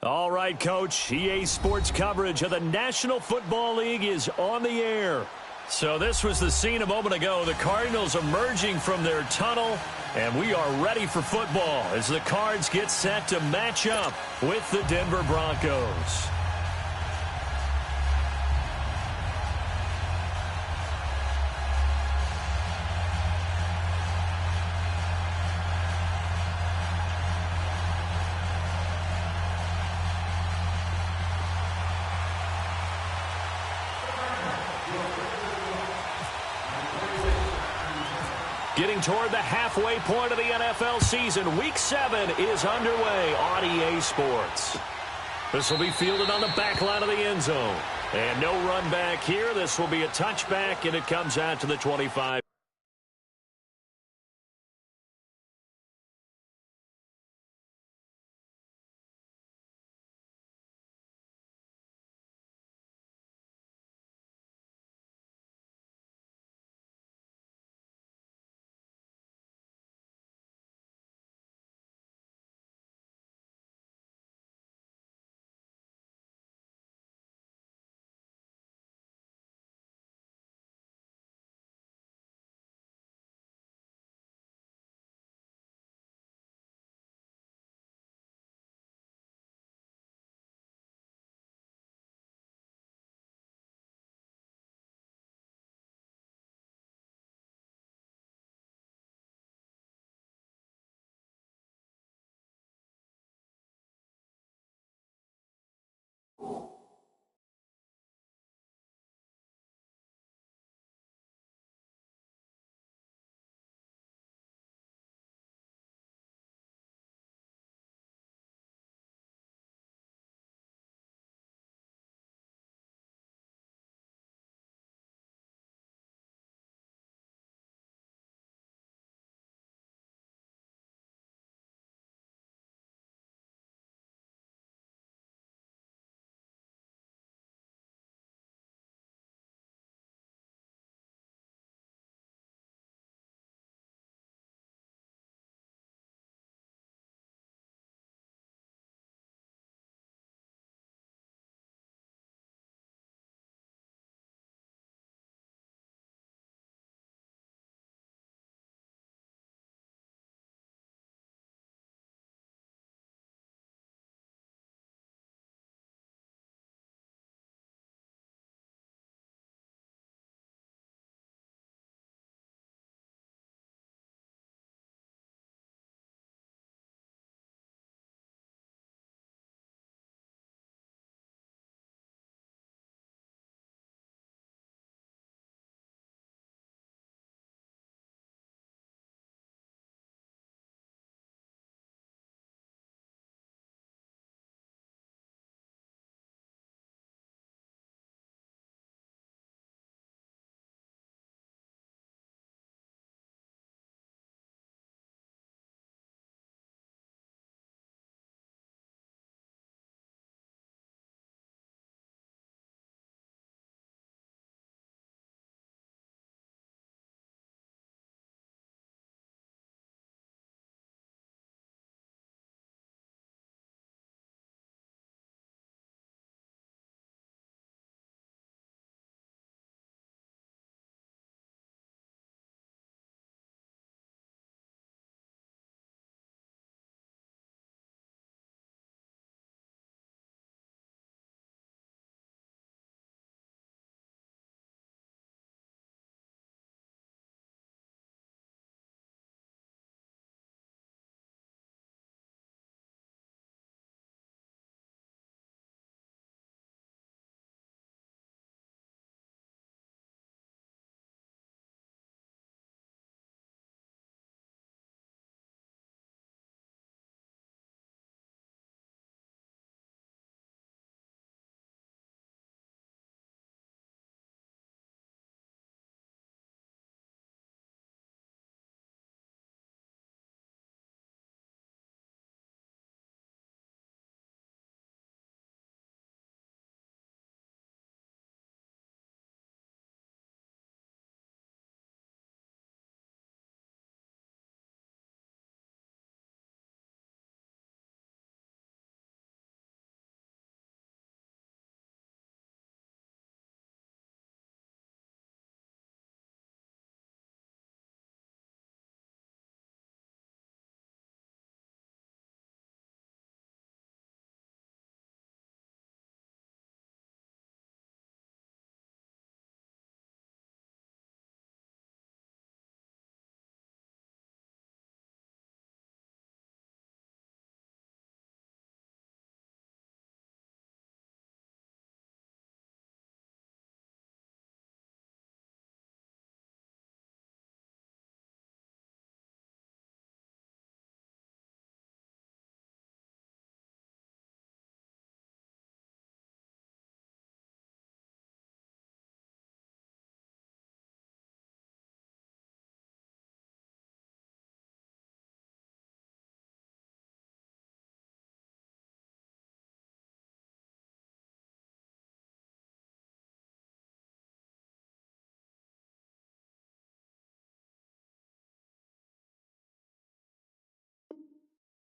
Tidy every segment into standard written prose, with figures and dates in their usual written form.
All right, Coach. EA Sports coverage of the National Football League is on the air. So this was the scene a moment ago. The Cardinals emerging from their tunnel, and we are ready for football as the Cards get set to match up with the Denver Broncos. Getting toward the halfway point of the NFL season, Week 7 is underway on EA Sports. This will be fielded on the back line of the end zone. And no run back here. This will be a touchback, and it comes out to the 25.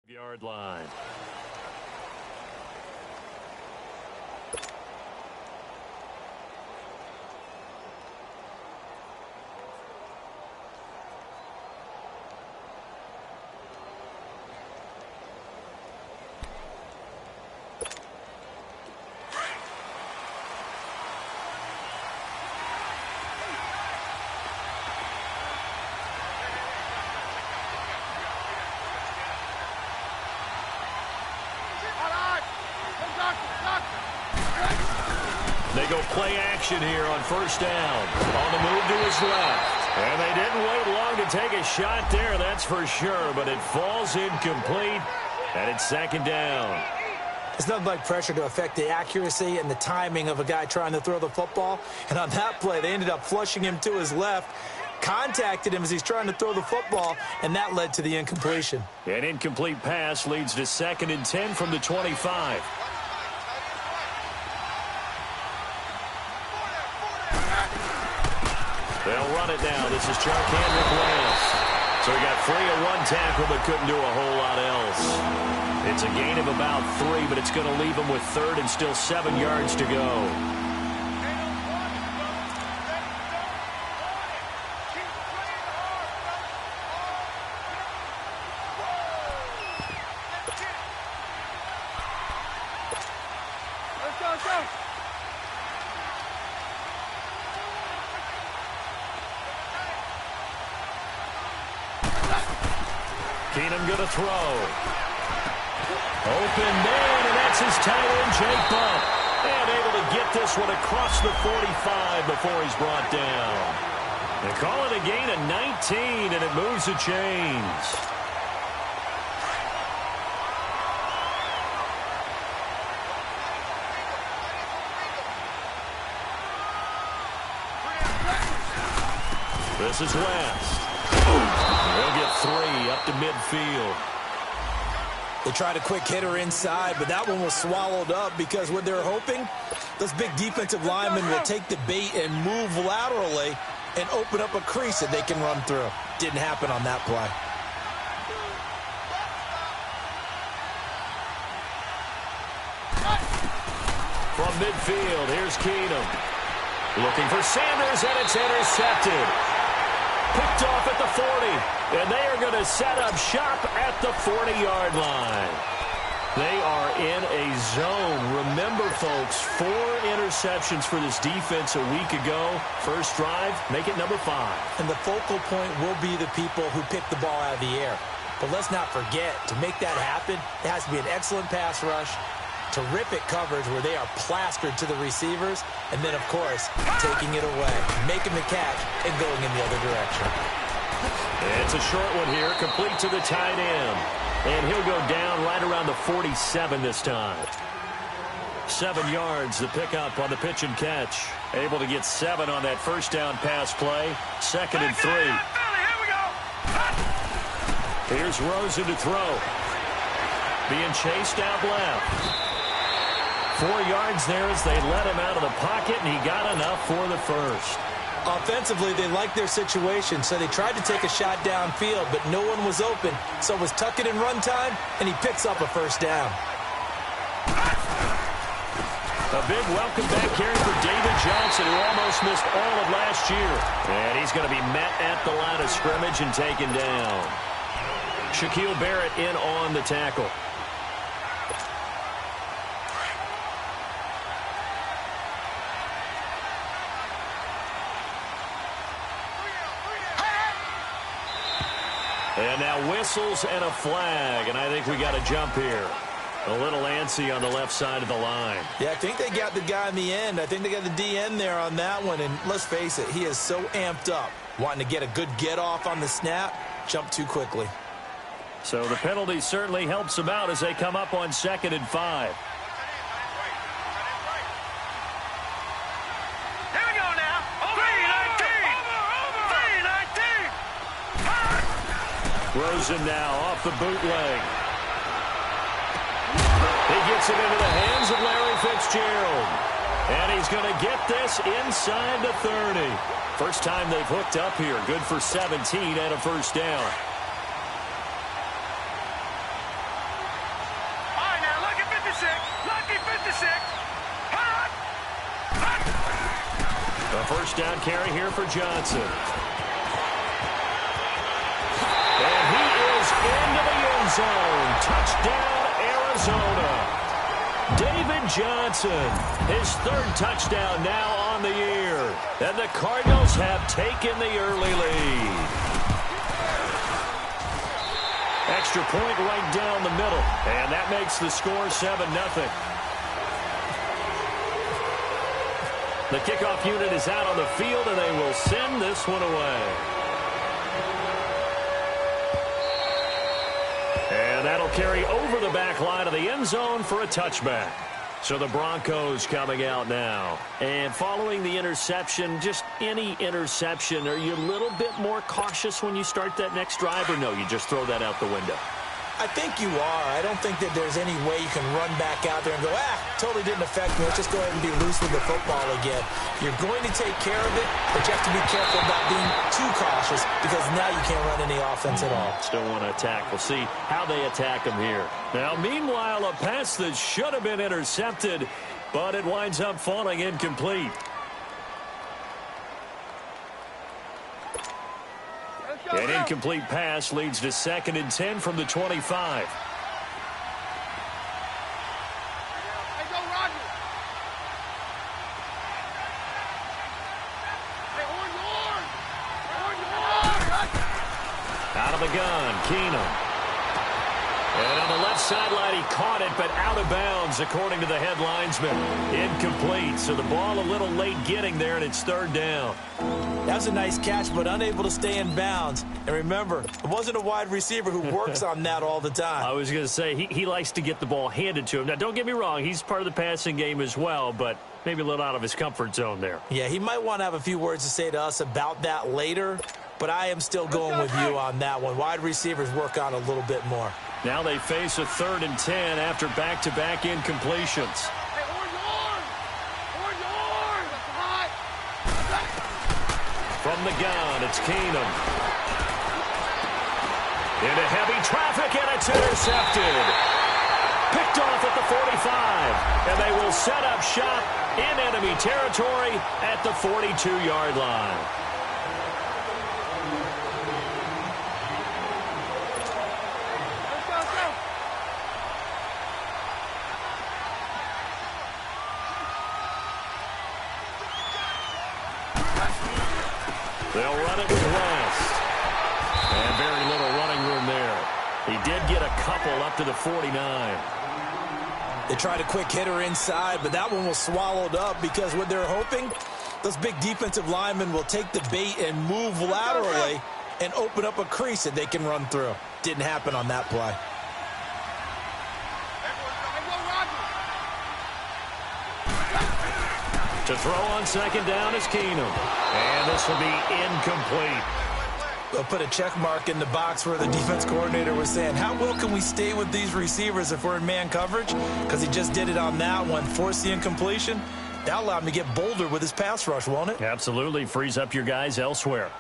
Yard line. They go play action here on first down. On the move to his left. And they didn't wait long to take a shot there, that's for sure. But it falls incomplete, and it's second down. It's nothing like pressure to affect the accuracy and the timing of a guy trying to throw the football. And on that play, they ended up flushing him to his left, contacted him as he's trying to throw the football, and that led to the incompletion. An incomplete pass leads to 2nd and 10 from the 25. They'll run it now. This is Charkandrick Lance. So he got free of one tackle but couldn't do a whole lot else. It's a gain of about 3, but it's going to leave him with 3rd and still 7 yards to go. Keenum going to throw. Open man, and that's his tight end, Jake Butt. And able to get this one across the 45 before he's brought down. They call it a gain of 19, and it moves the chains. This is West. They'll get 3 up to midfield. They tried a quick hitter inside, but that one was swallowed up because what they're hoping, those big defensive linemen will take the bait and move laterally and open up a crease that they can run through. Didn't happen on that play. From midfield, here's Keenum. Looking for Sanders, and it's intercepted. Picked off at the 40, and they are going to set up shop at the 40-yard line. They are in a zone. Remember, folks, 4 interceptions for this defense a week ago. First drive, make it number 5. And the focal point will be the people who pick the ball out of the air. But let's not forget, to make that happen, it has to be an excellent pass rush, terrific coverage where they are plastered to the receivers, and then, of course, taking it away, making the catch, and going in the other direction. It's a short one here, complete to the tight end. And he'll go down right around the 47 this time. 7 yards, the pickup on the pitch and catch. Able to get 7 on that first down pass play. 2nd and 3. Here's Rosen to throw. Being chased out left. 4 yards there as they let him out of the pocket, and he got enough for the first. Offensively, they liked their situation, so they tried to take a shot downfield, but no one was open. So it was tuck it in run time, and he picks up a first down. A big welcome back here for David Johnson, who almost missed all of last year. And he's going to be met at the line of scrimmage and taken down. Shaquille Barrett in on the tackle. And now whistles and a flag, and I think we got a jump here. A little antsy on the left side of the line. Yeah, I think they got the guy in the end. I think they got the DN there on that one, and let's face it, he is so amped up, wanting to get a good get-off on the snap, jump too quickly. So the penalty certainly helps them out as they come up on 2nd and 5. Rosen now off the bootleg. He gets it into the hands of Larry Fitzgerald. And he's going to get this inside the 30. First time they've hooked up here. Good for 17 and a first down. A first down carry here for Johnson. And he is into the end zone. Touchdown, Arizona. David Johnson, his third touchdown now on the year. And the Cardinals have taken the early lead. Extra point right down the middle. And that makes the score 7-0. The kickoff unit is out on the field, and they will send this one away. And that'll carry over the back line of the end zone for a touchback. So the Broncos coming out now. And following the interception, just any interception, are you a little bit more cautious when you start that next drive, or no, you just throw that out the window? I think you are. I don't think that there's any way you can run back out there and go, totally didn't affect me. Let's just go ahead and be loose with the football again. You're going to take care of it, but you have to be careful about being too cautious because now you can't run any offense at all. Still want to attack. We'll see how they attack him here. Now, meanwhile, a pass that should have been intercepted, but it winds up falling incomplete. An incomplete pass leads to 2nd and 10 from the 25. Out of the gun, Keenum. And on the left sideline, he caught it, but out of bounds, according to the head linesman. Incomplete, so the ball a little late getting there, and it's 3rd down. That was a nice catch, but unable to stay in bounds. And remember, it wasn't a wide receiver who works on that all the time. I was going to say, he likes to get the ball handed to him. Now, don't get me wrong, he's part of the passing game as well, but maybe a little out of his comfort zone there. Yeah, he might want to have a few words to say to us about that later, but I am still going with you on that one. Wide receivers work on a little bit more. Now they face a 3rd and 10 after back-to-back incompletions. From the gun, it's Keenum. Into heavy traffic, and it's intercepted. Picked off at the 45, and they will set up shop in enemy territory at the 42-yard line. They'll run it with West. And very little running room there. He did get a couple up to the 49. They tried a quick hitter inside, but that one was swallowed up because what they're hoping, those big defensive linemen will take the bait and move laterally and open up a crease that they can run through. Didn't happen on that play. To throw on 2nd down is Keenum. And this will be incomplete. They'll put a check mark in the box where the defense coordinator was saying, how well can we stay with these receivers if we're in man coverage? Because he just did it on that one, forced the incompletion. That'll allow him to get bolder with his pass rush, won't it? Absolutely. Frees up your guys elsewhere.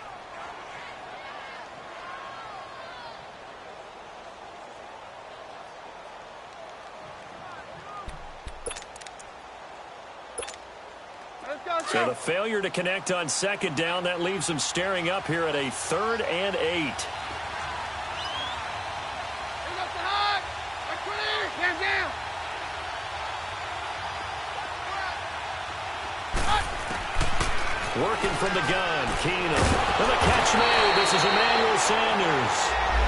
So the failure to connect on 2nd down, that leaves them staring up here at a 3rd and 8. Working from the gun, Keenum. And the catch made. This is Emmanuel Sanders.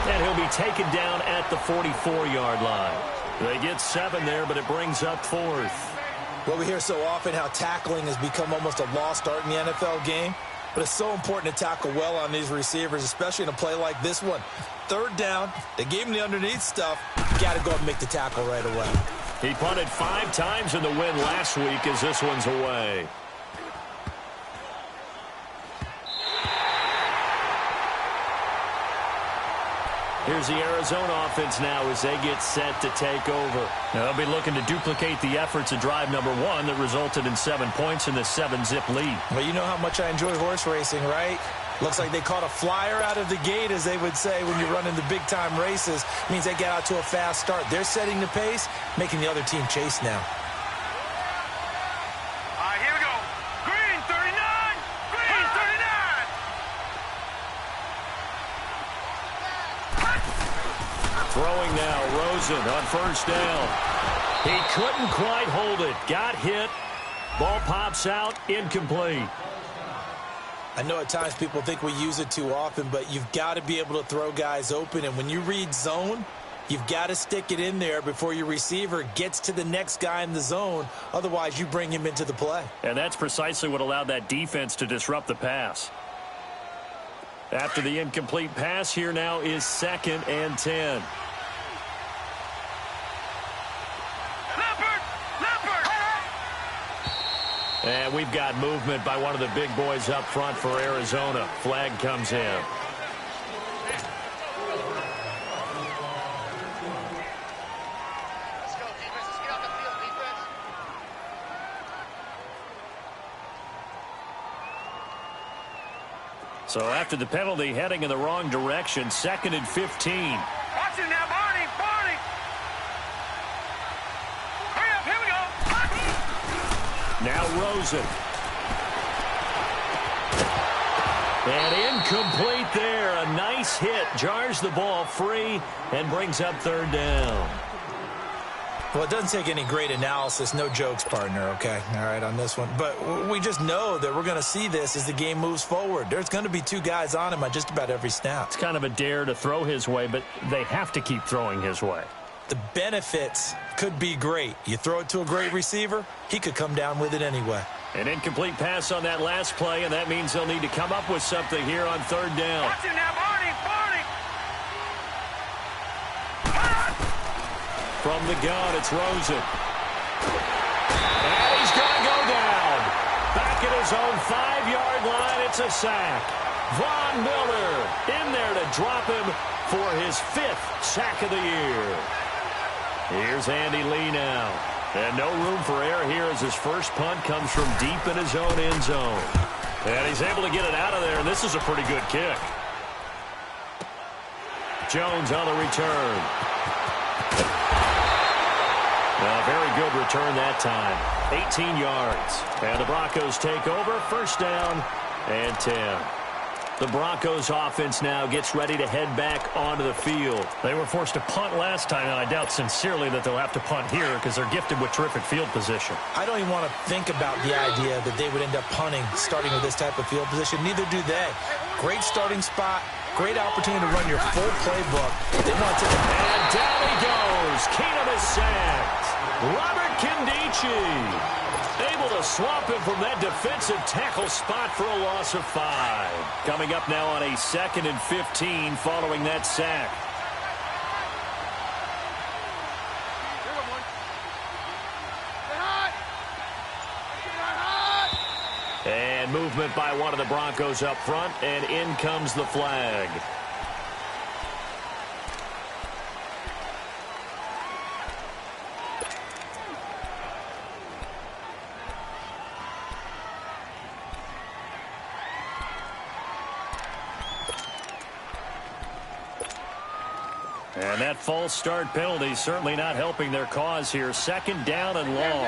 And he'll be taken down at the 44-yard line. They get 7 there, but it brings up 4th. Well, we hear so often how tackling has become almost a lost art in the NFL game. But it's so important to tackle well on these receivers, especially in a play like this one. 3rd down, they gave him the underneath stuff. You got to go and make the tackle right away. He punted 5 times in the win last week as this one's away. Here's the Arizona offense now as they get set to take over. Now they'll be looking to duplicate the efforts of drive number 1 that resulted in 7 points in the 7-zip lead. Well, you know how much I enjoy horse racing, right? Looks like they caught a flyer out of the gate, as they would say when you're running the big-time races. Means they get out to a fast start. They're setting the pace, making the other team chase now. All right, here we go. Green, 39. Throwing now, Rosen on first down. He couldn't quite hold it. Got hit. Ball pops out, incomplete. I know at times people think we use it too often, but you've got to be able to throw guys open. And when you read zone, you've got to stick it in there before your receiver gets to the next guy in the zone. Otherwise, you bring him into the play. And that's precisely what allowed that defense to disrupt the pass. After the incomplete pass, here now is 2nd and 10. And we've got movement by one of the big boys up front for Arizona. Flag comes in. Let's go, defense. Let's get off the field, defense. So after the penalty, heading in the wrong direction, 2nd and 15. Watch it now, Barney. Barney. Hurry up. Here we go. Now Rosen. And incomplete there. A nice hit. Jars the ball free and brings up 3rd down. Well, it doesn't take any great analysis. No jokes, partner, okay? All right, on this one. But we just know that we're going to see this as the game moves forward. There's going to be 2 guys on him on just about every snap. It's kind of a dare to throw his way, but they have to keep throwing his way. The benefits could be great. You throw it to a great receiver, he could come down with it anyway. An incomplete pass on that last play, and that means they'll need to come up with something here on 3rd down. Watch it now, Barney. Barney. From the gun, it's Rosen. And he's going to go down. Back at his own 5-yard line, it's a sack. Von Miller in there to drop him for his 5th sack of the year. Here's Andy Lee now. And no room for error here as his first punt comes from deep in his own end zone. And he's able to get it out of there, and this is a pretty good kick. Jones on the return. A very good return that time. 18 yards. And the Broncos take over. 1st down and 10. The Broncos offense now gets ready to head back onto the field. They were forced to punt last time, and I doubt sincerely that they'll have to punt here because they're gifted with terrific field position. I don't even want to think about the idea that they would end up punting starting with this type of field position. Neither do they. Great starting spot. Great opportunity to run your full playbook. They want to... And down he goes. Keenum is sacked. Robert Kindici able to swamp him from that defensive tackle spot for a loss of 5. Coming up now on a 2nd and 15 following that sack. And movement by one of the Broncos up front, and in comes the flag. And that false start penalty certainly not helping their cause here. 2nd down and long.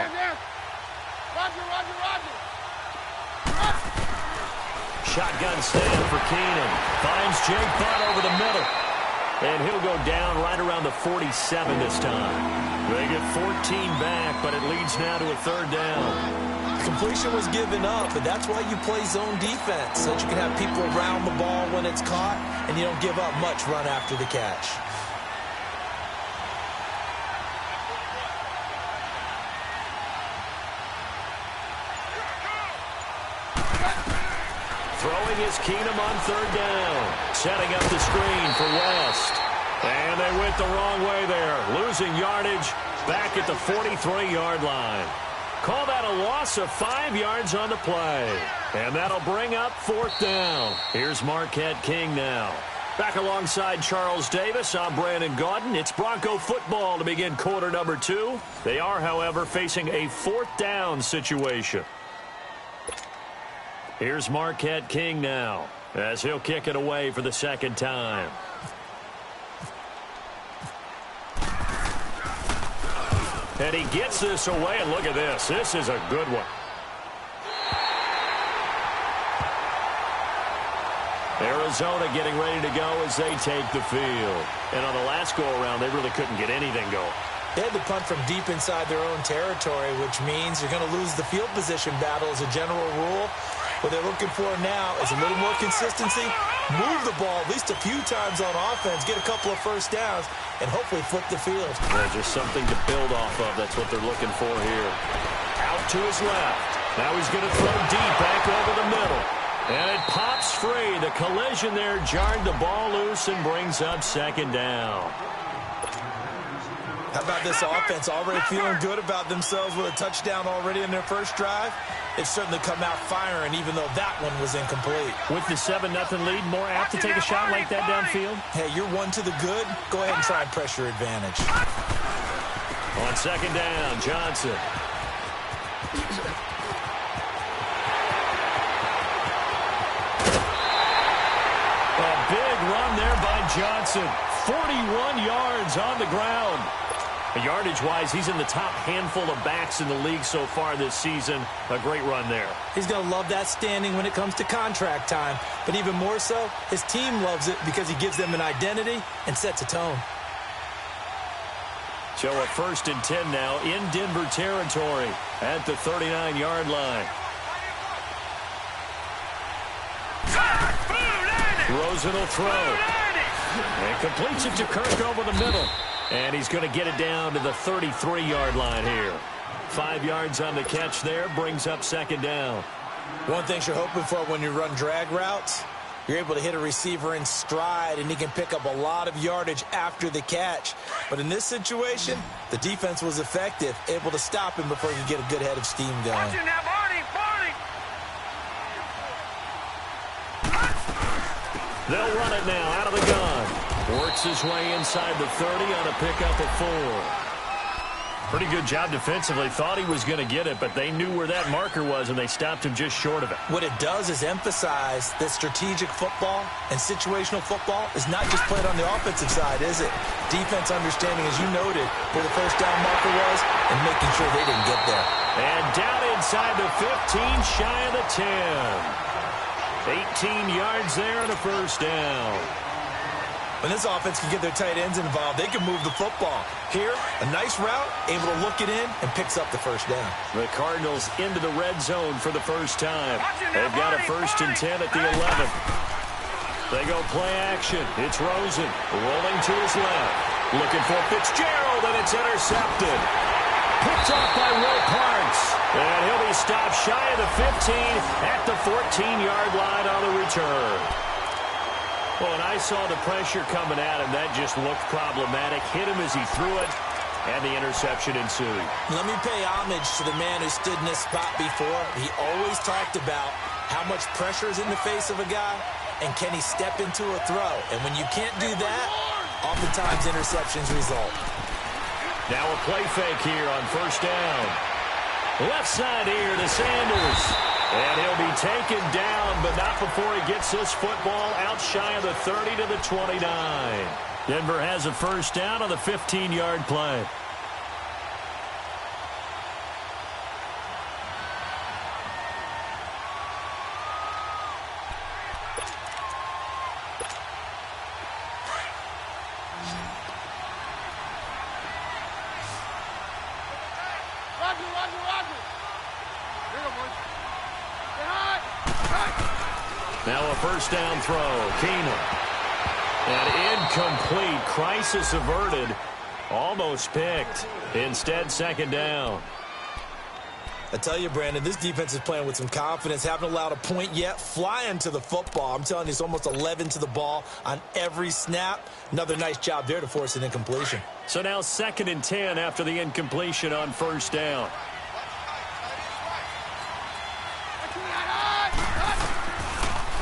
Shotgun stand for Keenum. Finds Jake Butt over the middle. And he'll go down right around the 47 this time. They get 14 back, but it leads now to a 3rd down. Completion was given up, but that's why you play zone defense, so that you can have people around the ball when it's caught, and you don't give up much run after the catch. Throwing is Keenum on 3rd down. Setting up the screen for West. And they went the wrong way there. Losing yardage back at the 43-yard line. Call that a loss of 5 yards on the play. And that'll bring up 4th down. Here's Marquette King now. Back alongside Charles Davis, I'm Brandon Gaudin. It's Bronco football to begin quarter number 2. They are, however, facing a 4th down situation. Here's Marquette King now, as he'll kick it away for the 2nd time. And he gets this away, and look at this. This is a good one. Arizona getting ready to go as they take the field. And on the last go-around, they really couldn't get anything going. They had to punt from deep inside their own territory, which means you're going to lose the field position battle as a general rule. What they're looking for now is a little more consistency, move the ball at least a few times on offense, get a couple of first downs, and hopefully flip the field. Yeah, just something to build off of. That's what they're looking for here. Out to his left. Now he's going to throw deep back over the middle. And it pops free. The collision there jarred the ball loose and brings up second down. How about this offense already feeling good about themselves with a touchdown already in their first drive? They've certainly come out firing, even though that one was incomplete. With the 7-0 lead, more apt to take a shot like that downfield? Hey, you're one to the good. Go ahead and try and press your advantage. On second down, Johnson. A big run there by Johnson. 41 yards on the ground. Yardage-wise, he's in the top handful of backs in the league so far this season. A great run there. He's going to love that standing when it comes to contract time. But even more so, his team loves it because he gives them an identity and sets a tone. So a 1st and 10 now in Denver territory at the 39-yard line. Rosen will throw. And completes it to Kirk over the middle. And he's going to get it down to the 33-yard line here. 5 yards on the catch there, brings up second down. One thing you're hoping for when you run drag routes, you're able to hit a receiver in stride, and he can pick up a lot of yardage after the catch. But in this situation, the defense was effective, able to stop him before he could get a good head of steam going. Watch it now, Barney, Barney. They'll run it now out of the gun. Works his way inside the 30 on a pickup of 4. Pretty good job defensively. Thought he was going to get it, but they knew where that marker was, and they stopped him just short of it. What it does is emphasize that strategic football and situational football is not just played on the offensive side, is it? Defense understanding, as you noted, where the first down marker was and making sure they didn't get there. And down inside the 15, shy of the 10. 18 yards there on a first down. When this offense can get their tight ends involved, they can move the football. Here, a nice route, able to look it in, and picks up the first down. The Cardinals into the red zone for the first time. They've got a 1st and 10 at the 11. They go play action. It's Rosen rolling to his left. Looking for Fitzgerald, and it's intercepted. Picked off by Will Parks. And he'll be stopped shy of the 15 at the 14-yard line on the return. Well, and I saw the pressure coming at him. That just looked problematic. Hit him as he threw it, and the interception ensued. Let me pay homage to the man who stood in this spot before. He always talked about how much pressure is in the face of a guy, and can he step into a throw. And when you can't do that, oftentimes interceptions result. Now a play fake here on first down. Left side here to Sanders. And he'll be taken down, but not before he gets this football out shy of the 30 to the 29. Denver has a first down on the 15-yard play. Now a first down throw. Keenum. And incomplete. Crisis averted. Almost picked. Instead, second down. I tell you, Brandon, this defense is playing with some confidence. Haven't allowed a point yet. Flying to the football. I'm telling you, it's almost 11 to the ball on every snap. Another nice job there to force an incompletion. So now 2nd and 10 after the incompletion on first down.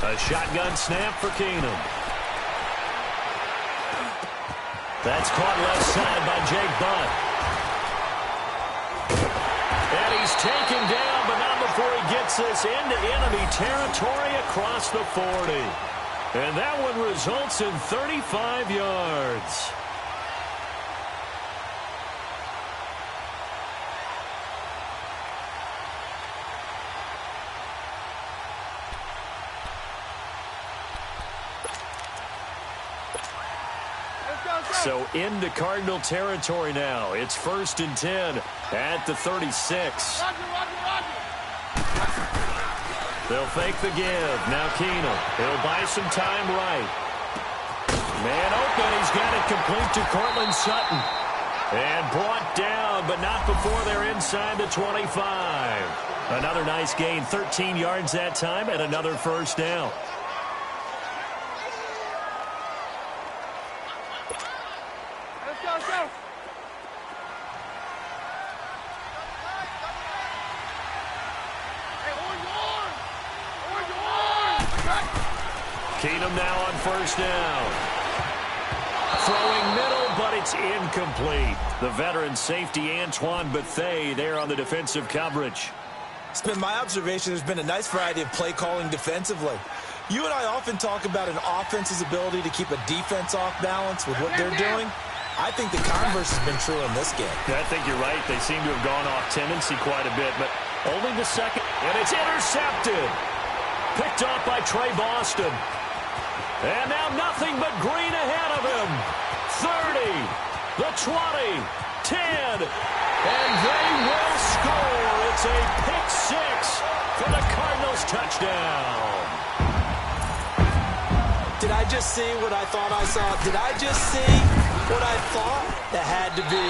A shotgun snap for Keenum. That's caught left side by Jake Butt. And he's taken down, but not before he gets this into enemy territory across the 40. And that one results in 35 yards. So into Cardinal territory now. It's 1st and 10 at the 36. They'll fake the give. Now Keenum. He'll buy some time right. Man open. He's got it complete to Cortland Sutton. And brought down, but not before they're inside the 25. Another nice gain. 13 yards that time and another first down. Let's go, let's go. Keenum now on first down. Throwing middle, but it's incomplete. The veteran safety Antoine Bethea there on the defensive coverage. It's been my observation there's been a nice variety of play calling defensively. You and I often talk about an offense's ability to keep a defense off balance with what they're doing. I think the converse has been true in this game. I think you're right. They seem to have gone off tendency quite a bit, but only the second. And it's intercepted. Picked off by Trey Boston. And now nothing but green ahead of him. 30, the 20, 10, and they will score. It's a pick six for the Cardinals touchdown. Did I just see what I thought I saw? Did I just see what I thought? That had to be.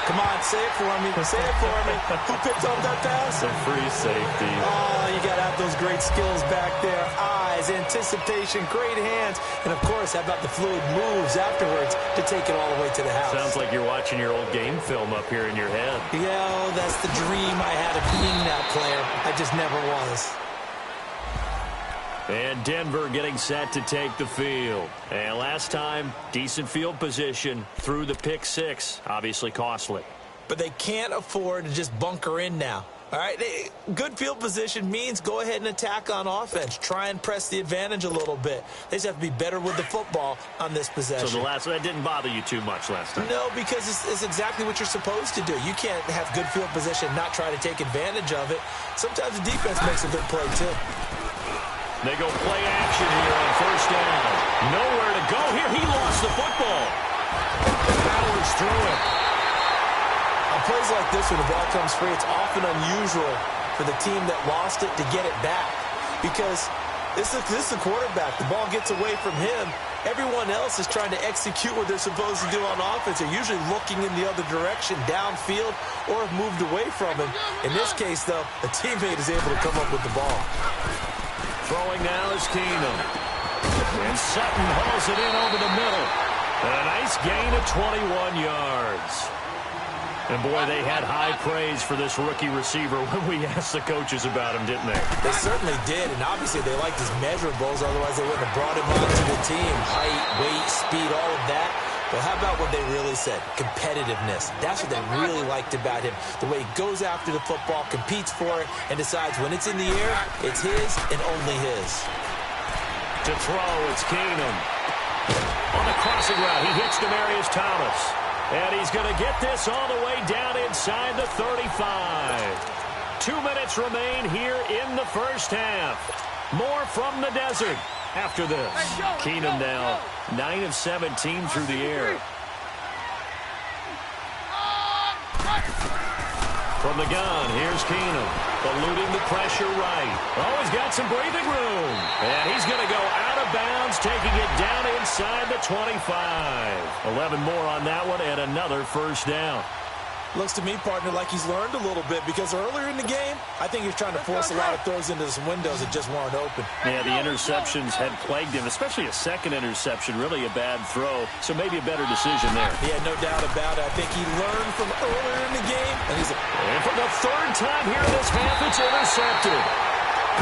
Come on, say it for me. Say it for me. Who picked up that pass? The free safety. Oh, you got to have those great skills back there. Eyes, anticipation, great hands. And, of course, how about the fluid moves afterwards to take it all the way to the house? Sounds like you're watching your old game film up here in your head. Yeah, that's the dream I had of being that player. I just never was. And Denver getting set to take the field. And last time, decent field position through the pick six. Obviously costly. But they can't afford to just bunker in now. All right, good field position means go ahead and attack on offense. Try and press the advantage a little bit. They just have to be better with the football on this possession. So that didn't bother you too much last time? No, because it's exactly what you're supposed to do. You can't have good field position and not try to take advantage of it. Sometimes the defense makes a good play, too. They go play action here on first down. Nowhere to go here. He lost the football. Powers through it. On plays like this, when the ball comes free, it's often unusual for the team that lost it to get it back. Because this is the quarterback. The ball gets away from him. Everyone else is trying to execute what they're supposed to do on offense. They're usually looking in the other direction, downfield, or have moved away from him. In this case, though, a teammate is able to come up with the ball. Throwing now is Keenum. And Sutton hauls it in over the middle. And a nice gain of 21 yards. And, boy, they had high praise for this rookie receiver when we asked the coaches about him, didn't they? They certainly did, and obviously they liked his measurables. Otherwise, they wouldn't have brought him onto the team. Height, weight, speed, all of that. But how about what they really said? Competitiveness. That's what they really liked about him. The way he goes after the football, competes for it, and decides when it's in the air, it's his and only his. To throw, it's Keenum. On the crossing route, he hits Demaryius Thomas. And he's going to get this all the way down inside the 35. 2 minutes remain here in the first half. More from the desert after this. Keenum now 9 of 17 through the air. From the gun, here's Keenum. Eluding the pressure right. Oh, he's got some breathing room. And he's going to go out of bounds, taking it down inside the 25. 11 more on that one and another first down. Looks to me, partner, like he's learned a little bit because earlier in the game, I think he was trying to force a lot of throws into some windows that just weren't open. Yeah, the interceptions had plagued him, especially a second interception, really a bad throw. So maybe a better decision there. Yeah, no doubt about it. I think he learned from earlier in the game. And for the third time here in this half, it's intercepted.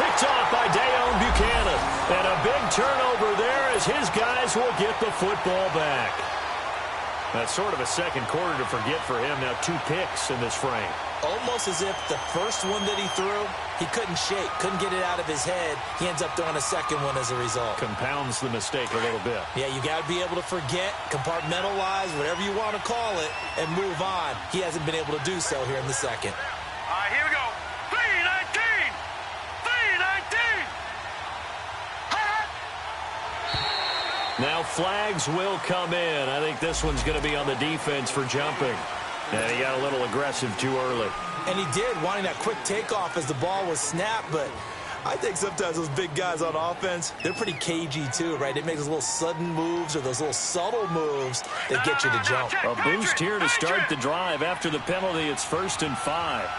Picked off by Dayon Buchanan. And a big turnover there as his guys will get the football back. That's sort of a second quarter to forget for him. Now 2 picks in this frame. Almost as if the first one that he threw, he couldn't shake, couldn't get it out of his head. He ends up throwing a second one as a result. Compounds the mistake a little bit. Yeah, you got to be able to forget, compartmentalize, whatever you want to call it, and move on. He hasn't been able to do so here in the second. All right, here we go. 3-19. 3-19. Now flags will come in. I think this one's going to be on the defense for jumping. And he got a little aggressive too early. And he did, wanting that quick takeoff as the ball was snapped, but I think sometimes those big guys on offense, they're pretty cagey too, right? They make those little sudden moves or those little subtle moves that get you to jump. A boost here to start the drive. After the penalty, it's 1st and 5.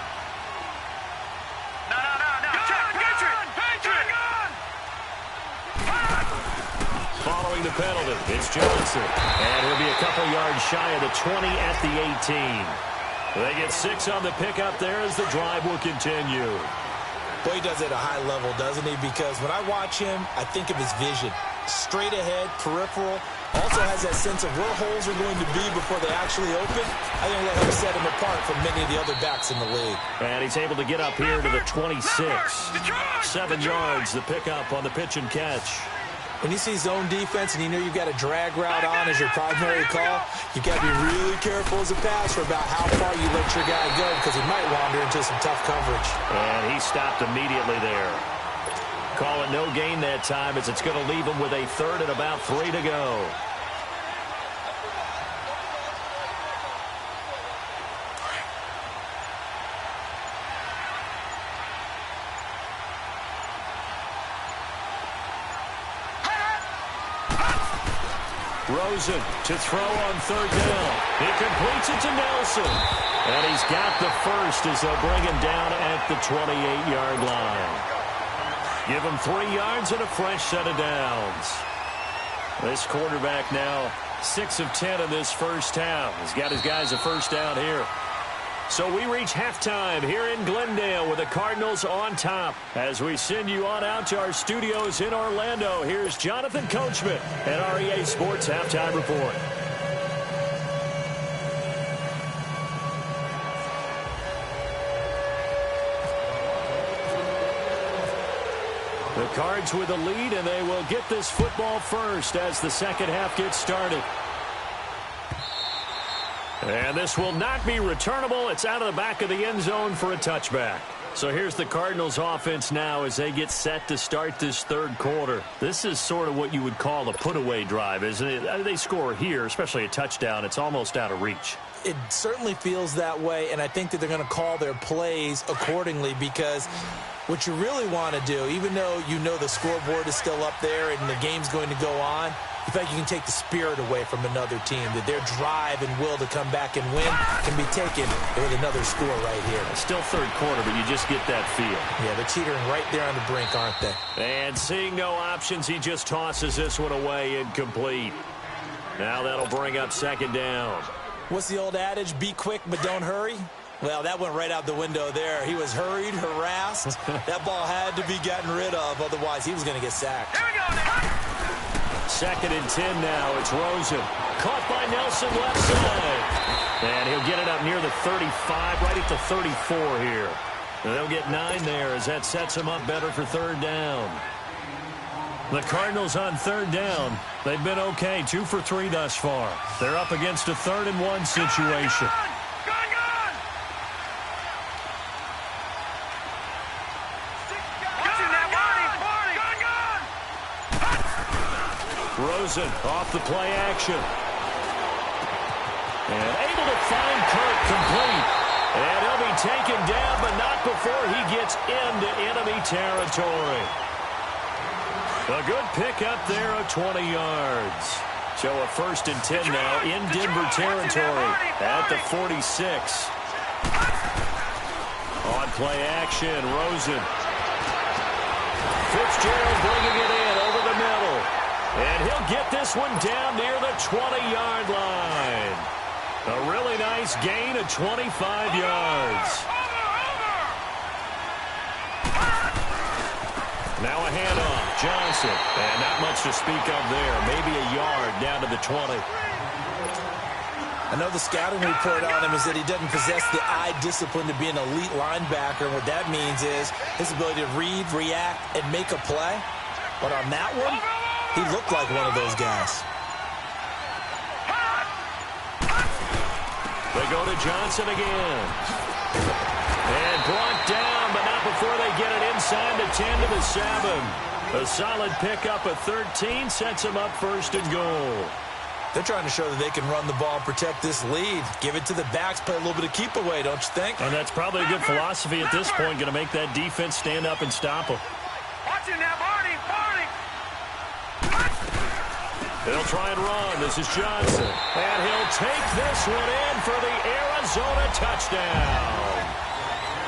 Following the penalty, it's Johnson. And he'll be a couple yards shy of the 20 at the 18. They get 6 on the pickup there as the drive will continue. Boy, he does it at a high level, doesn't he? Because when I watch him, I think of his vision. Straight ahead, peripheral. Also has that sense of where holes are going to be before they actually open. I think that helps set him apart from many of the other backs in the league. And he's able to get up here to the 26. 7 yards, the pickup on the pitch and catch. When you see zone defense and you know you've got a drag route on as your primary call, you've got to be really careful as a passer about how far you let your guy go because he might wander into some tough coverage. And he stopped immediately there. Call it no gain that time as it's going to leave him with a 3rd and about 3 to go. Rosen to throw on 3rd down. He completes it to Nelson. And he's got the first as they'll bring him down at the 28-yard line. Give him 3 yards and a fresh set of downs. This quarterback now 6 of 10 in this first half. He's got his guys a first down here. So we reach halftime here in Glendale with the Cardinals on top. As we send you on out to our studios in Orlando, here's Jonathan Coachman at REA Sports Halftime Report. The Cards with the lead, and they will get this football first as the second half gets started. And this will not be returnable. It's out of the back of the end zone for a touchback. So here's the Cardinals offense now as they get set to start this third quarter. This is sort of what you would call a put-away drive, isn't it? They score here, especially a touchdown. It's almost out of reach. It certainly feels that way, and I think that they're going to call their plays accordingly because what you really want to do, even though you know the scoreboard is still up there and the game's going to go on, you feel like you can take the spirit away from another team, that their drive and will to come back and win can be taken with another score right here. It's still third quarter, but you just get that feel. Yeah, they're teetering right there on the brink, aren't they? And seeing no options, he just tosses this one away incomplete. Now that'll bring up 2nd down. What's the old adage? Be quick, but don't hurry? Well, that went right out the window there. He was hurried, harassed. That ball had to be gotten rid of, otherwise he was going to get sacked. Here we go, Nick. 2nd and 10 now. It's Rosen. Caught by Nelson left side. And he'll get it up near the 35, right at the 34 here. And they'll get 9 there as that sets him up better for 3rd down. The Cardinals on 3rd down. They've been okay, 2 for 3 thus far. They're up against a 3rd and 1 situation. Rosen off the play action. And able to find Kirk complete. And he'll be taken down, but not before he gets into enemy territory. A good pickup there of 20 yards. So a 1st and 10 now in Denver territory at the 46. On play action, Rosen. Fitzgerald bringing it in over the middle. And he'll get this one down near the 20-yard line. A really nice gain of 25 yards. Now a handoff. Johnson. And not much to speak of there. Maybe a yard down to the 20. I know the scouting report on him is that he doesn't possess the eye discipline to be an elite linebacker. What that means is his ability to read, react, and make a play. But on that one, he looked like one of those guys. They go to Johnson again. And brought down, but not before they get it inside the 10 to the 7. A solid pickup of 13 sets them up first and goal. They're trying to show that they can run the ball and protect this lead. Give it to the backs, play a little bit of keep away, don't you think? And that's probably a good philosophy at this point, going to make that defense stand up and stop them. Watch it now, Barney. They'll try and run. This is Johnson. And he'll take this one in for the Arizona touchdown.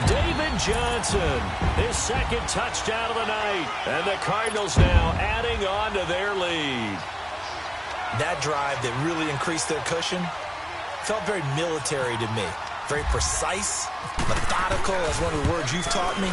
David Johnson, his second touchdown of the night. And the Cardinals now adding on to their lead. That drive that really increased their cushion felt very military to me. Very precise, methodical, that's one of the words you've taught me.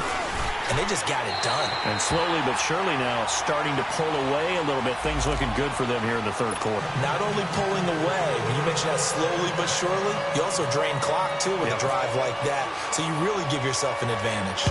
And they just got it done. And slowly but surely now starting to pull away a little bit. Things looking good for them here in the third quarter. Not only pulling away, when you mention that slowly but surely, you also drain clock, too, with a drive like that. So you really give yourself an advantage.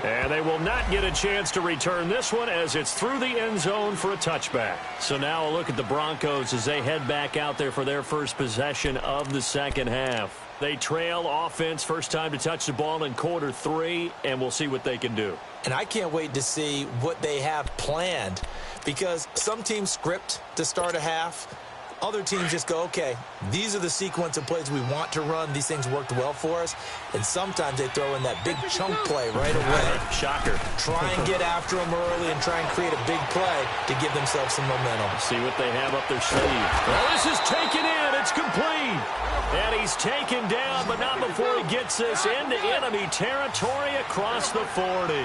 And they will not get a chance to return this one as it's through the end zone for a touchback. So now a look at the Broncos as they head back out there for their first possession of the second half. They trail offense first time to touch the ball in quarter 3, and we'll see what they can do. And I can't wait to see what they have planned, because some teams script to start a half. Other teams just go, okay, these are the sequence of plays we want to run. These things worked well for us. And sometimes they throw in that big chunk play right away. Shocker. Try and get after them early and try and create a big play to give themselves some momentum. See what they have up their sleeve. Well, this is taken in. It's complete. And he's taken down, but not before he gets this into enemy territory across the 40.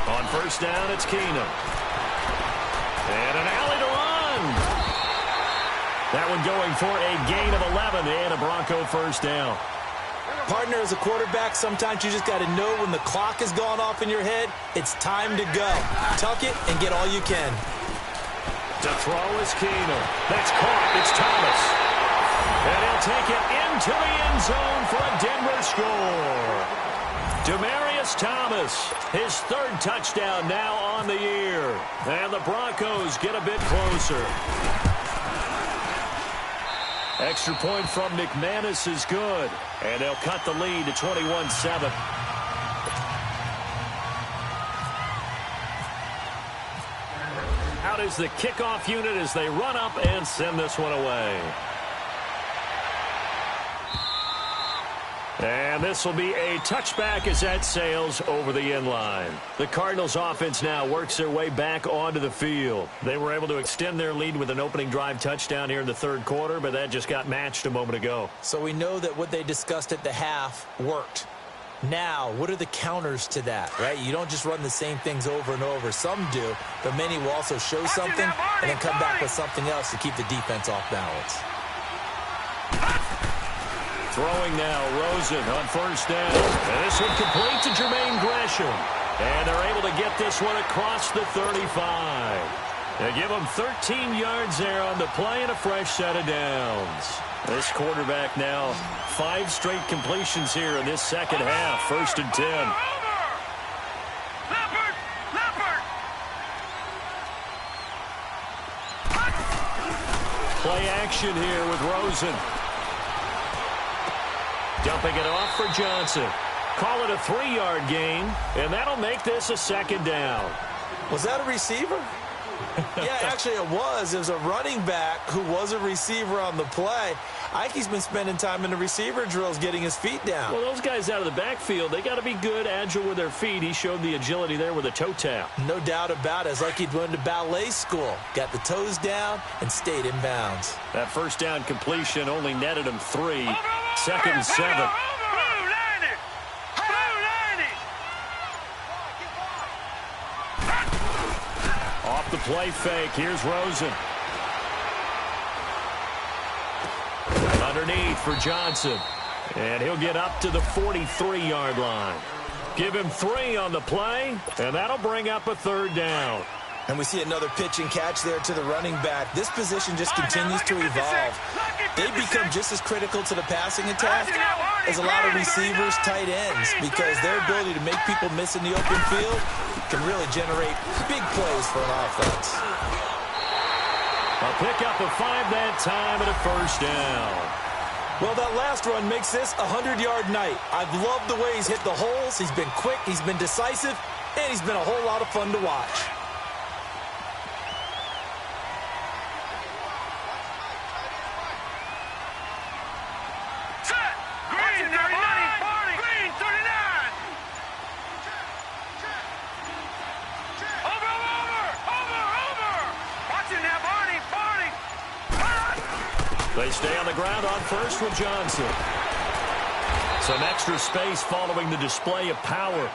On first down, it's Keenum. And an alley to run. That one going for a gain of 11 and a Bronco first down. Partner, as a quarterback, sometimes you just got to know when the clock has gone off in your head, it's time to go. Tuck it and get all you can. To throw is Keenum. That's caught. It's Thomas. And he'll take it into the end zone for a Denver score. Demaryius Thomas, his third touchdown now on the year. And the Broncos get a bit closer. Extra point from McManus is good. And they'll cut the lead to 21-7. Out is the kickoff unit as they run up and send this one away. And this will be a touchback as that sails over the end line. The Cardinals offense now works their way back onto the field. They were able to extend their lead with an opening drive touchdown here in the third quarter, but that just got matched a moment ago. So we know that what they discussed at the half worked. Now, what are the counters to that, right? You don't just run the same things over and over. Some do, but many will also show something and then come back with something else to keep the defense off balance. Throwing now, Rosen on first down. And this one complete to Jermaine Gresham. And they're able to get this one across the 35. They give them 13 yards there on the play and a fresh set of downs. This quarterback now 5 straight completions here in this second half. First and 10. Play action here with Rosen. Dumping it off for Johnson. Call it a 3-yard gain, and that'll make this a second down. Was that a receiver? Yeah, actually it was. It was a running back who was a receiver on the play. Ike's been spending time in the receiver drills getting his feet down. Well, those guys out of the backfield, they got to be good, agile with their feet. He showed the agility there with a toe tap. No doubt about it. It's like he'd went to ballet school. Got the toes down and stayed in bounds. That first down completion only netted him 3. Second and 7. Off the play fake. Here's Rosen. Underneath for Johnson. And he'll get up to the 43-yard line. Give him 3 on the play, and that'll bring up a third down. And we see another pitch and catch there to the running back. This position just continues to evolve. They become just as critical to the passing attack as a lot of receivers, tight ends, because their ability to make people miss in the open field can really generate big plays for an offense. A pickup of 5 that time and a first down. Well, that last run makes this a 100-yard night. I've loved the way he's hit the holes. He's been quick, he's been decisive, and he's been a whole lot of fun to watch. Set! Green 39! Green 39! Over! Watch it now, Barney! They stay on the ground on first with Johnson. Some extra space following the display of power.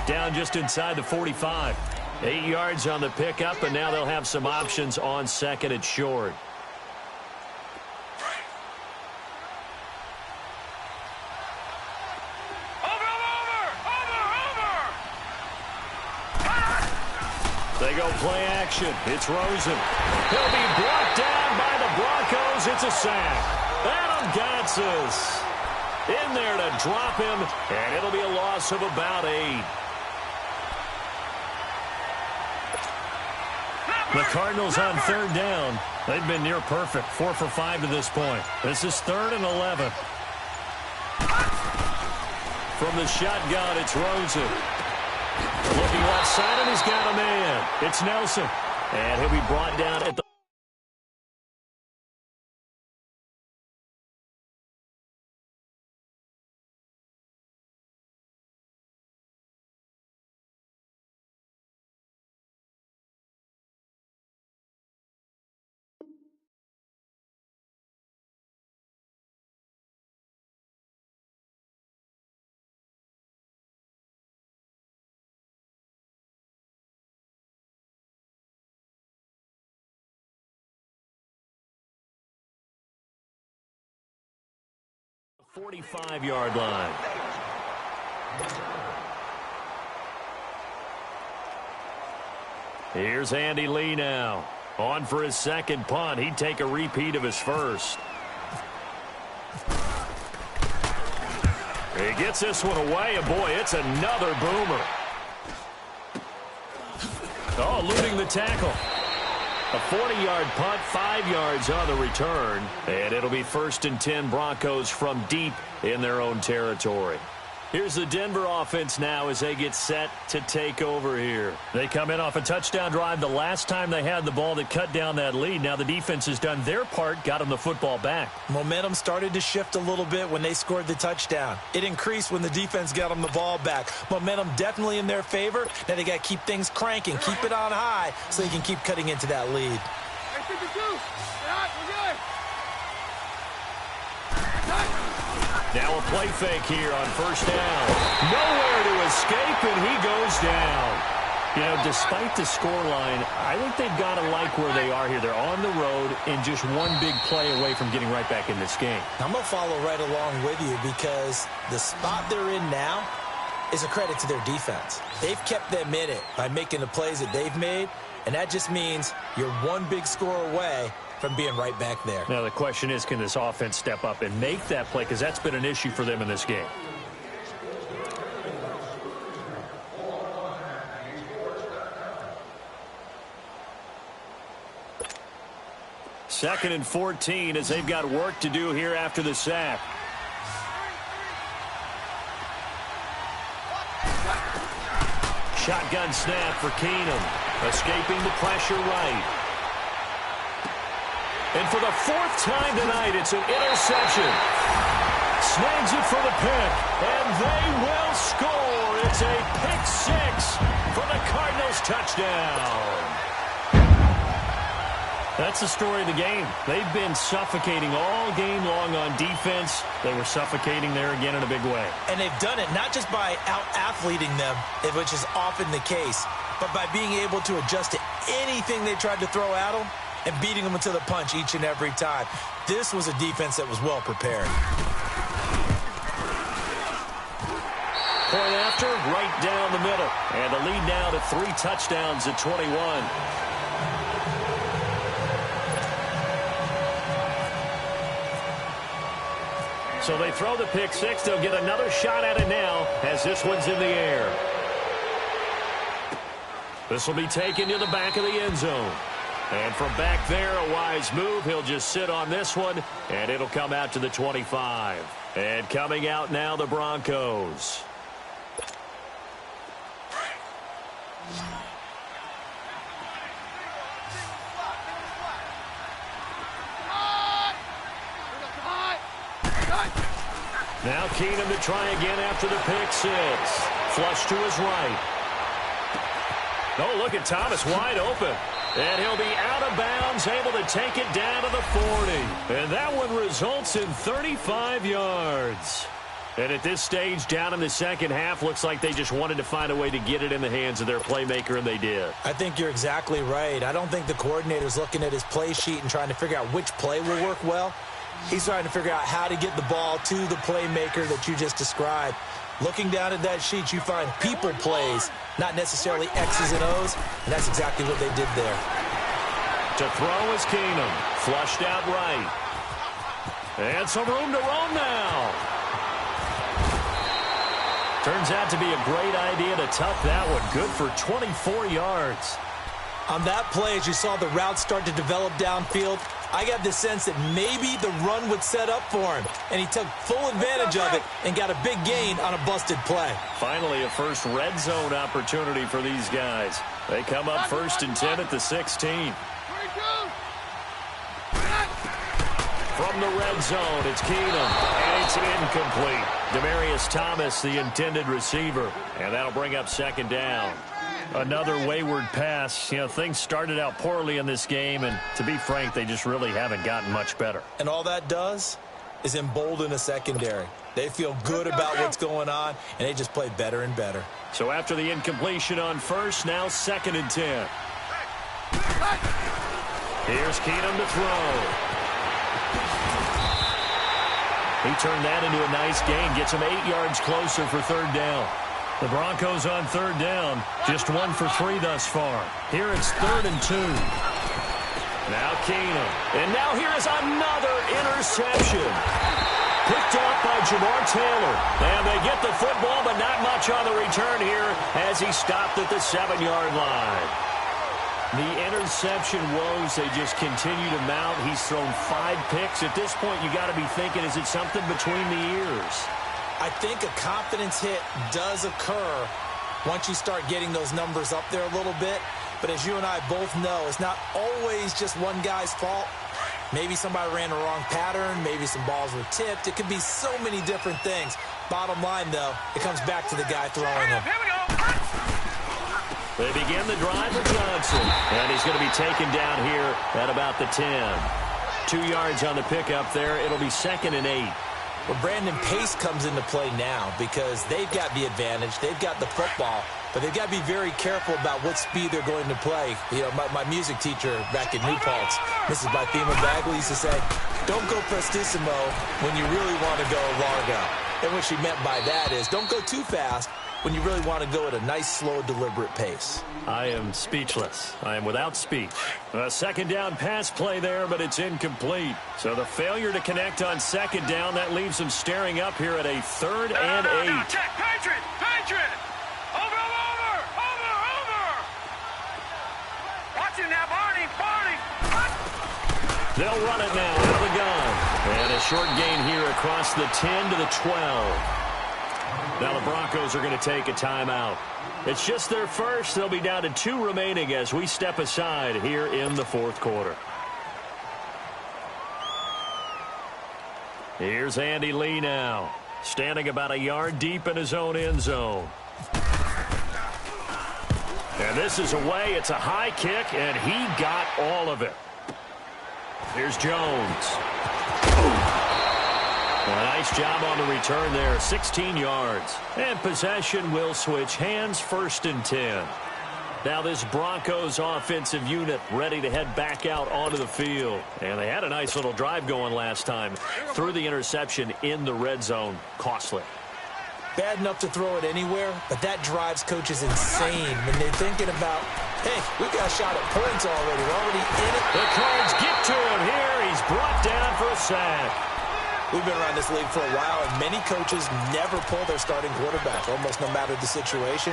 Down just inside the 45. 8 yards on the pickup, and now they'll have some options on second and short. They go play action. It's Rosen. He'll be brought down by the Broncos. It's a sack. Adam Gotsis in there to drop him, and it'll be a loss of about 8. The Cardinals on third down. They've been near perfect. 4 for 5 to this point. This is 3rd and 11. From the shotgun, it's Rosen. Looking left side, and he's got a man. It's Nelson. And he'll be brought down at the 45-yard line. Here's Andy Lee now. On for his second punt. He'd take a repeat of his first. He gets this one away, and boy, it's another boomer. Oh, eluding the tackle. A 40-yard punt, 5 yards on the return. And it'll be 1st and 10 Broncos from deep in their own territory. Here's the Denver offense now as they get set to take over here. They come in off a touchdown drive the last time they had the ball that cut down that lead. Now the defense has done their part, got them the football back. Momentum started to shift a little bit when they scored the touchdown. It increased when the defense got them the ball back. Momentum definitely in their favor. Now they got to keep things cranking, keep it on high so they can keep cutting into that lead. Now a play fake here on first down. Nowhere to escape, and he goes down. You know, despite the scoreline, I think they've got to like where they are here. They're on the road and just one big play away from getting right back in this game. I'm going to follow right along with you because the spot they're in now is a credit to their defense. They've kept them in it by making the plays that they've made, and that just means you're one big score away from being right back there. Now the question is, can this offense step up and make that play? Because that's been an issue for them in this game. Second and 14 as they've got work to do here after the sack. Shotgun snap for Keenum. Escaping the pressure right. And for the 4th time tonight, it's an interception. Snags it for the pick, and they will score. It's a pick 6 for the Cardinals touchdown. That's the story of the game. They've been suffocating all game long on defense. They were suffocating there again in a big way. And they've done it not just by out-athleting them, which is often the case, but by being able to adjust to anything they tried to throw at them and beating them to the punch each and every time. This was a defense that was well prepared. Point after, right down the middle. And the lead now to 3 touchdowns at 21. So they throw the pick 6. They'll get another shot at it now as this one's in the air. This will be taken to the back of the end zone. And from back there, a wise move. He'll just sit on this one, and it'll come out to the 25. And coming out now, the Broncos. Now Keenum to try again after the pick six. Flush to his right. Oh, look at Thomas wide open. And he'll be out of bounds, able to take it down to the 40. And that one results in 35 yards. And at this stage, down in the second half, looks like they just wanted to find a way to get it in the hands of their playmaker, and they did. I think you're exactly right. I don't think the coordinator's looking at his play sheet and trying to figure out which play will work well. He's trying to figure out how to get the ball to the playmaker that you just described. Looking down at that sheet, you find people plays, not necessarily X's and O's, and that's exactly what they did there. To throw is Keenum. Flushed out right. And some room to roam now. Turns out to be a great idea to tuck that one. Good for 24 yards. On that play, as you saw the route start to develop downfield, I got the sense that maybe the run would set up for him, and he took full advantage of it and got a big gain on a busted play. Finally, a first red zone opportunity for these guys. They come up 1st and 10 at the 16. From the red zone, it's Keenum, and it's incomplete. Demaryius Thomas, the intended receiver, and that'll bring up 2nd down. Another wayward pass. You know, things started out poorly in this game, and to be frank, they just really haven't gotten much better. And all that does is embolden a secondary. They feel good about what's going on, and they just play better and better. So after the incompletion on first, now 2nd and 10. Here's Keenum to throw. He turned that into a nice gain, gets him 8 yards closer for 3rd down. The Broncos on 3rd down, just 1 for 3 thus far. Here it's 3rd and 2. Now Keenum. And now here is another interception. Picked off by Jamar Taylor. And they get the football, but not much on the return here as he stopped at the 7-yard line. The interception woes, they just continue to mount. He's thrown 5 picks. At this point, you got to be thinking, is it something between the ears? I think a confidence hit does occur once you start getting those numbers up there a little bit. But as you and I both know, it's not always just one guy's fault. Maybe somebody ran the wrong pattern. Maybe some balls were tipped. It could be so many different things. Bottom line, though, it comes back to the guy throwing them. Here we go. They begin the drive with Johnson. And he's going to be taken down here at about the 10. 2 yards on the pickup there. It'll be 2nd and 8. Well, Brandon, pace comes into play now because they've got the advantage. They've got the football, but they've got to be very careful about what speed they're going to play. You know, my music teacher back in New Paltz, Mrs. Bythema Bagley, used to say, don't go prestissimo when you really want to go largo. And what she meant by that is don't go too fast when you really want to go at a nice, slow, deliberate pace. I am speechless. I am without speech. A 2nd down pass play there, but it's incomplete. So the failure to connect on 2nd down, that leaves them staring up here at a 3rd and 8. Check, Patriot! Patriot! Over! Watch him now, Barney! They'll run it now out of the gun. And a short gain here across the 10 to the 12. Now the Broncos are going to take a timeout. It's just their first. They'll be down to 2 remaining as we step aside here in the 4th quarter. Here's Andy Lee now, standing about a yard deep in his own end zone. And this is away. It's a high kick, and he got all of it. Here's Jones. A nice job on the return there, 16 yards. And possession will switch hands, 1st and 10. Now this Broncos offensive unit ready to head back out onto the field. And they had a nice little drive going last time. Threw the interception in the red zone. Costly. Bad enough to throw it anywhere, but that drives coaches insane when they're thinking about, hey, we got a shot at points already. We're already in it. The Cards get to him here. He's brought down for a sack. We've been around this league for a while, and many coaches never pull their starting quarterback, almost no matter the situation.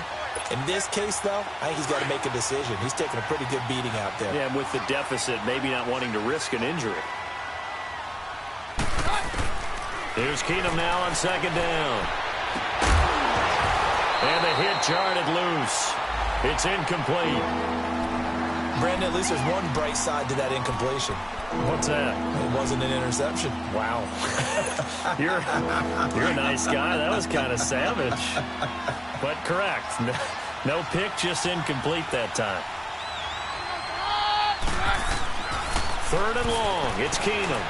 In this case, though, I think he's got to make a decision. He's taking a pretty good beating out there. Yeah, and with the deficit, maybe not wanting to risk an injury. Here's Keenum now on second down. And the hit jarred it loose. It's incomplete. Brandon, at least there's one bright side to that incompletion. What's that? It wasn't an interception. Wow. You're a nice guy. That was kind of savage. But correct. No pick, just incomplete that time. Third and long. It's Keenum.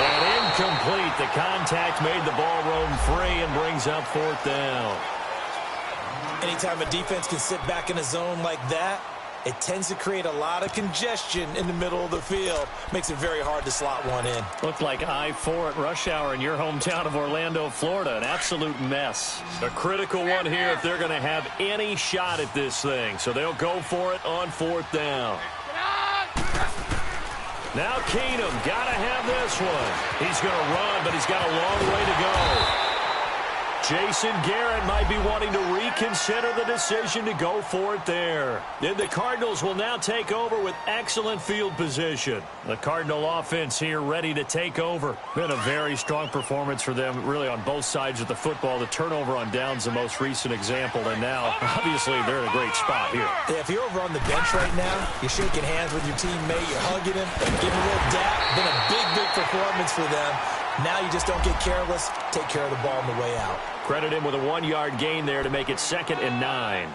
And incomplete. The contact made the ball roam free and brings up fourth down. Anytime a defense can sit back in a zone like that, it tends to create a lot of congestion in the middle of the field. Makes it very hard to slot one in. Looked like I-4 at rush hour in your hometown of Orlando, Florida. An absolute mess. A critical one here if they're going to have any shot at this thing. So they'll go for it on fourth down. Now Keenum, got to have this one. He's going to run, but he's got a long way to go. Jason Garrett might be wanting to reconsider the decision to go for it there. And the Cardinals will now take over with excellent field position. The Cardinal offense here ready to take over. Been a very strong performance for them, really on both sides of the football. The turnover on downs the most recent example, and now, obviously, they're in a great spot here. Yeah, if you're over on the bench right now, you're shaking hands with your teammate, you're hugging him, giving a little dap. Been a big performance for them. Now you just don't get careless. Take care of the ball on the way out. Credit him with a 1-yard gain there to make it 2nd and 9.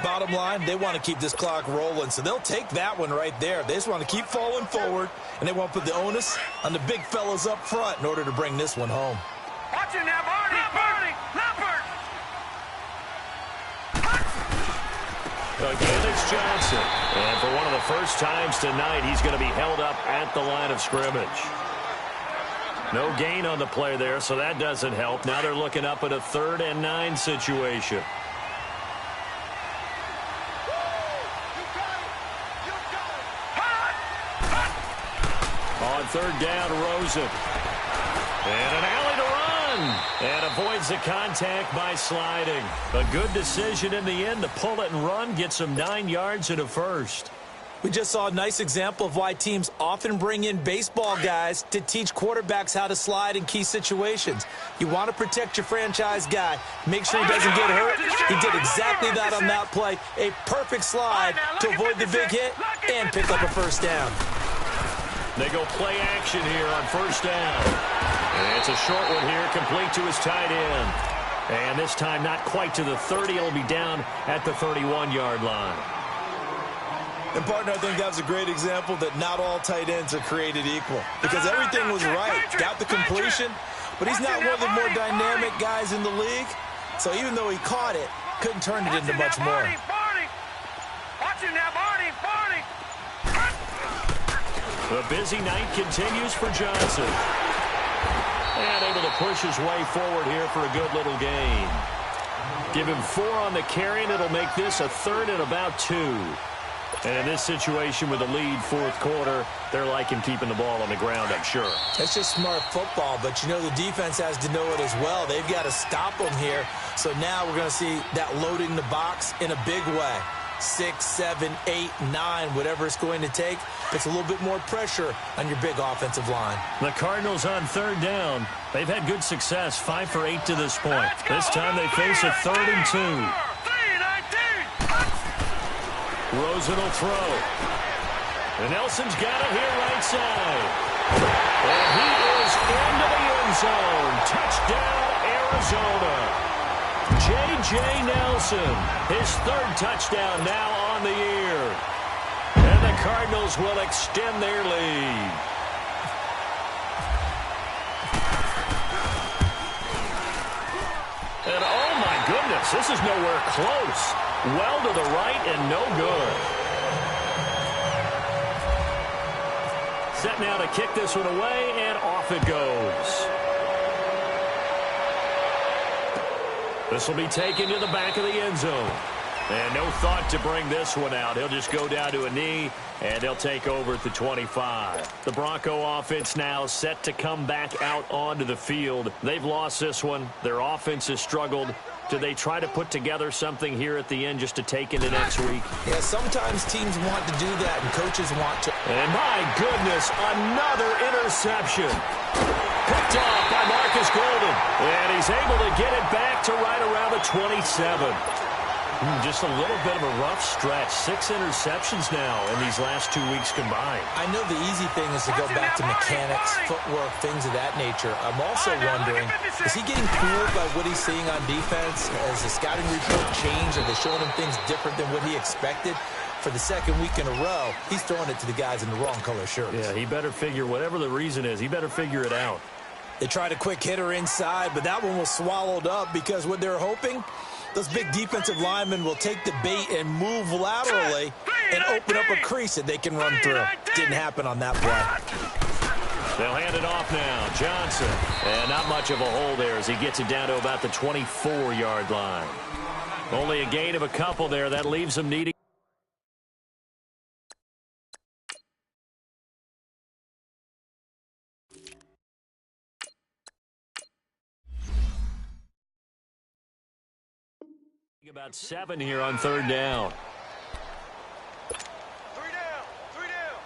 Bottom line, they want to keep this clock rolling, so they'll take that one right there. They just want to keep falling forward, and they want to put the onus on the big fellas up front in order to bring this one home. Watch it now, Barney. Again, it's Johnson. And for one of the first times tonight, he's going to be held up at the line of scrimmage. No gain on the play there, so that doesn't help. Now they're looking up at a 3rd and 9 situation. On 3rd down, Rosen. And an alley to run. And avoids the contact by sliding. A good decision in the end to pull it and run. Gets him 9 yards and a first. We just saw a nice example of why teams often bring in baseball guys to teach quarterbacks how to slide in key situations. You want to protect your franchise guy. Make sure he doesn't get hurt. He did exactly that on that play. A perfect slide to avoid the big hit and pick up a first down. They go play action here on 1st down. And it's a short one here, complete to his tight end. And this time not quite to the 30. It'll be down at the 31-yard line. And, partner, I think that was a great example that not all tight ends are created equal. Because everything was right. Got the completion, but he's not one of the more dynamic guys in the league. So even though he caught it, couldn't turn it into much more. Watch it now, Barney. The busy night continues for Johnson. And able to push his way forward here for a good little gain. Give him 4 on the carry, and it'll make this a 3rd and about 2. And in this situation with the lead 4th quarter, they're liking keeping the ball on the ground, I'm sure. That's just smart football, but you know the defense has to know it as well. They've got to stop them here. So now we're going to see that loading the box in a big way. 6, 7, 8, 9, whatever it's going to take. It's a little bit more pressure on your big offensive line. The Cardinals on 3rd down. They've had good success, 5 for 8 to this point. This time they face a 3rd and 2. Rosen will throw. And Nelson's got it here right side. And he is into the end zone. Touchdown, Arizona. J.J. Nelson, his 3rd touchdown now on the year. And the Cardinals will extend their lead. And oh my goodness, this is nowhere close. Well to the right and no good. Set now to kick this one away, and off it goes. This will be taken to the back of the end zone. And no thought to bring this one out. He'll just go down to a knee, and they'll take over at the 25. The Bronco offense now set to come back out onto the field. They've lost this one. Their offense has struggled. Do they try to put together something here at the end just to take into next week? Yeah, sometimes teams want to do that, and coaches want to. And my goodness, another interception. Picked off by Marcus Golden. And he's able to get it back to right around the 27. Just a little bit of a rough stretch. 6 interceptions now in these last 2 weeks combined. I know the easy thing is to go back to mechanics, footwork, things of that nature. I'm also wondering, is he getting fooled by what he's seeing on defense? Has the scouting report changed? Are they showing him things different than what he expected? For the second week in a row, he's throwing it to the guys in the wrong color shirts. Yeah, he better figure, whatever the reason is, he better figure it out. They tried a quick hitter inside, but that one was swallowed up because what they're hoping, those big defensive linemen will take the bait and move laterally and open up a crease that they can run through. Didn't happen on that play. They'll hand it off now. Johnson. And not much of a hole there as he gets it down to about the 24-yard line. Only a gain of a couple there. That leaves them needing. About 7 here on 3rd down. 3 down. 3 down.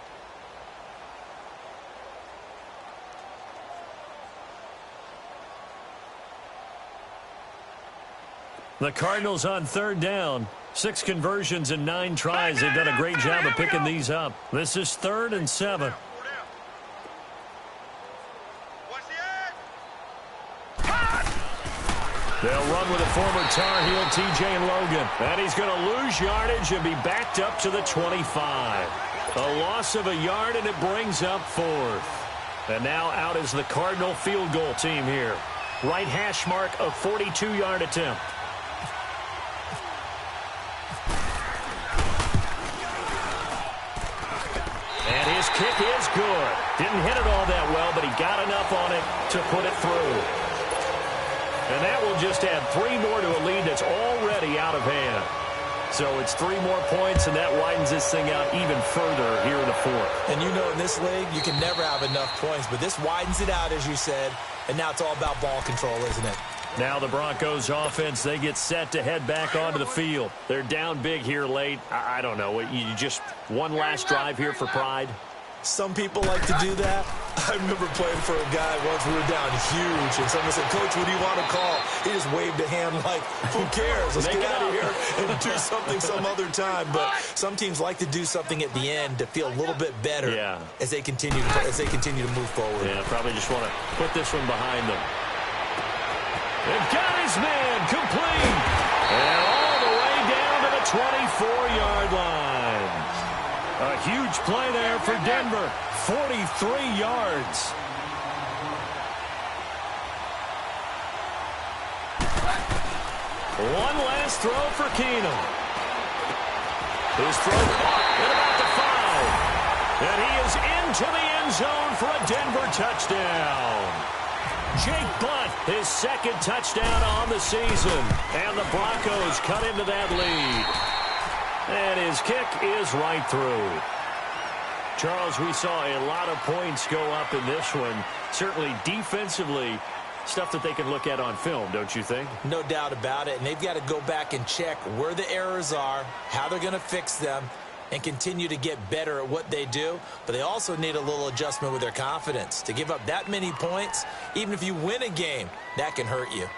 The Cardinals on 3rd down. 6 conversions and 9 tries. They've done a great job of picking these up. This is 3rd and 7. They'll run with a former Tar Heel, T.J. Logan. And he's going to lose yardage and be backed up to the 25. A loss of a yard, and it brings up 4th. And now out is the Cardinal field goal team here. Right hash mark, a 42-yard attempt. And his kick is good. Didn't hit it all that well, but he got enough on it to put it through. And that will just add 3 more to a lead that's already out of hand. So it's 3 more points, and that widens this thing out even further here in the 4th. And you know in this league, you can never have enough points, but this widens it out, as you said, and now it's all about ball control, isn't it? Now the Broncos offense, they get set to head back onto the field. They're down big here late. I don't know. You just one last drive here for pride? Some people like to do that. I remember playing for a guy once. We were down huge, and someone said, "Coach, what do you want to call?" He just waved a hand like, "Who cares? Let's get out of here and do something some other time." But some teams like to do something at the end to feel a little bit better as they continue to move forward. Yeah, probably just want to put this one behind them. They've got his man complete, and all the way down to the 24-yard line. A huge play there for Denver. 43 yards. One last throw for Keenum. His throw caught at about the 5. And he is into the end zone for a Denver touchdown. Jake Butt, his 2nd touchdown on the season. And the Broncos cut into that lead. And his kick is right through. Charles, we saw a lot of points go up in this one. Certainly defensively, stuff that they can look at on film, don't you think? No doubt about it. And they've got to go back and check where the errors are, how they're going to fix them, and continue to get better at what they do. But they also need a little adjustment with their confidence. To give up that many points, even if you win a game, that can hurt you.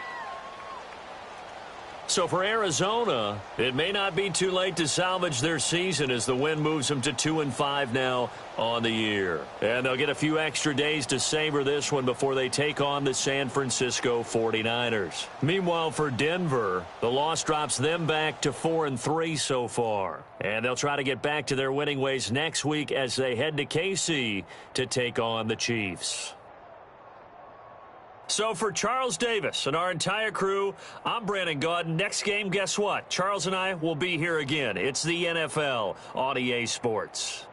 So for Arizona, it may not be too late to salvage their season as the win moves them to 2-5 now on the year. And they'll get a few extra days to savor this one before they take on the San Francisco 49ers. Meanwhile, for Denver, the loss drops them back to 4-3 so far. And they'll try to get back to their winning ways next week as they head to KC to take on the Chiefs. So for Charles Davis and our entire crew, I'm Brandon Gaudin. Next game, guess what? Charles and I will be here again. It's the NFL on EA Sports.